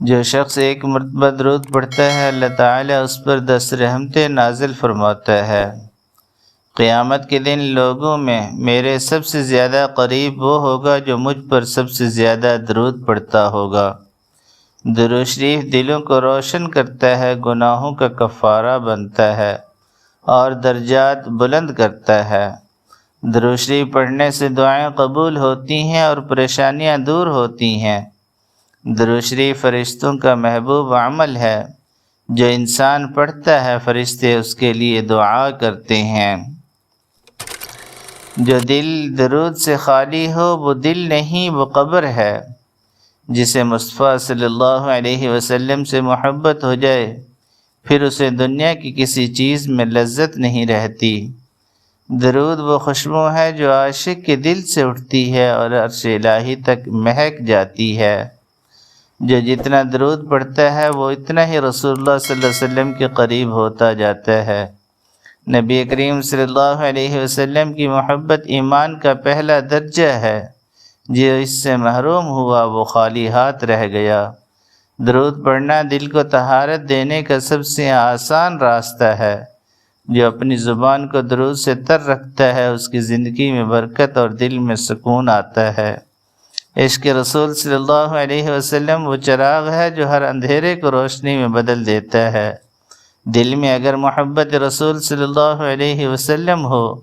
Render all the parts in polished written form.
جو شخص ایک مرتبہ درود پڑھتا ہے اللہ تعالیٰ اس پر 10 رحمتیں نازل فرماتا ہے۔ قیامت کے دن لوگوں میں میرے سب سے زیادہ قریب وہ ہوگا جو مجھ پر سب سے زیادہ درود پڑھتا ہوگا۔ درود شریف دلوں کو روشن کرتا ہے، گناہوں کا کفارہ بنتا ہے اور درجات بلند کرتا ہے۔ درود شریف پڑھنے سے دعائیں قبول ہوتی ہیں اور پریشانیاں دور ہوتی ہیں۔ درود شریف فرشتوں کا محبوب عمل ہے۔ جو انسان پڑھتا ہے فرشتے اس کے لیے دعا کرتے ہیں۔ جو دل درود سے خالی ہو وہ دل نہیں، وہ قبر ہے۔ جسے مصطفیٰ صلی اللہ علیہ وسلم سے محبت ہو جائے پھر اسے دنیا کی کسی چیز میں لذت نہیں رہتی۔ درود وہ خوشبو ہے جو عاشق کے دل سے اٹھتی ہے اور عرش الہی تک مہک جاتی ہے۔ جو جتنا درود پڑھتا ہے وہ اتنا ہی رسول اللہ صلی اللہ علیہ وسلم کے قریب ہوتا جاتا ہے۔ نبی کریم صلی اللہ علیہ وسلم کی محبت ایمان کا پہلا درجہ ہے۔ جو اس سے محروم ہوا وہ خالی ہاتھ رہ گیا۔ درود پڑھنا دل کو طہارت دینے کا سب سے آسان راستہ ہے۔ جو اپنی زبان کو درود سے تر رکھتا ہے اس کی زندگی میں برکت اور دل میں سکون آتا ہے۔ عشق رسول صلی اللہ علیہ وسلم وہ چراغ ہے جو ہر اندھیرے کو روشنی میں بدل دیتا ہے۔ دل میں اگر محبت رسول صلی اللہ علیہ وسلم ہو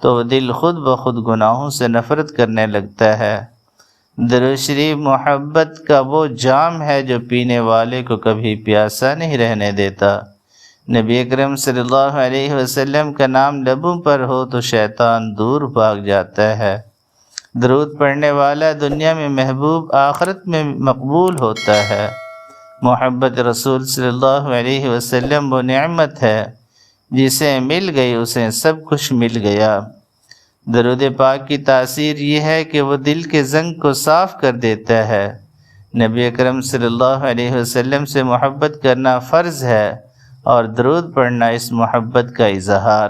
تو وہ دل خود بخود گناہوں سے نفرت کرنے لگتا ہے۔ درود شریف محبت کا وہ جام ہے جو پینے والے کو کبھی پیاسا نہیں رہنے دیتا۔ نبی اکرم صلی اللہ علیہ وسلم کا نام لبوں پر ہو تو شیطان دور بھاگ جاتا ہے۔ درود پڑھنے والا دنیا میں محبوب، آخرت میں مقبول ہوتا ہے۔ محبت رسول صلی اللہ علیہ وسلم وہ نعمت ہے جسے مل گئی اسے سب کچھ مل گیا۔ درود پاک کی تاثیر یہ ہے کہ وہ دل کے زنگ کو صاف کر دیتا ہے۔ نبی اکرم صلی اللہ علیہ وسلم سے محبت کرنا فرض ہے اور درود پڑھنا اس محبت کا اظہار۔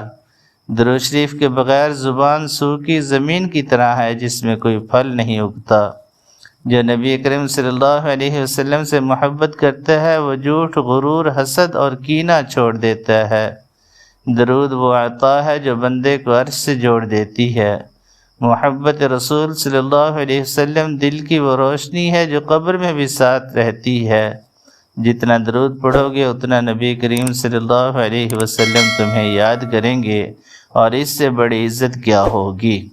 درود شریف کے بغیر زبان سوکھی زمین کی طرح ہے جس میں کوئی پھل نہیں اگتا۔ جو نبی اکرم صلی اللہ علیہ وسلم سے محبت کرتا ہے وہ جھوٹ، غرور، حسد اور کینہ چھوڑ دیتا ہے۔ درود وہ عطا ہے جو بندے کو عرش سے جوڑ دیتی ہے۔ محبت رسول صلی اللہ علیہ وسلم دل کی وہ روشنی ہے جو قبر میں بھی ساتھ رہتی ہے۔ جتنا درود پڑھو گے اتنا نبی کریم صلی اللہ علیہ وسلم تمہیں یاد کریں گے، اور اس سے بڑی عزت کیا ہوگی۔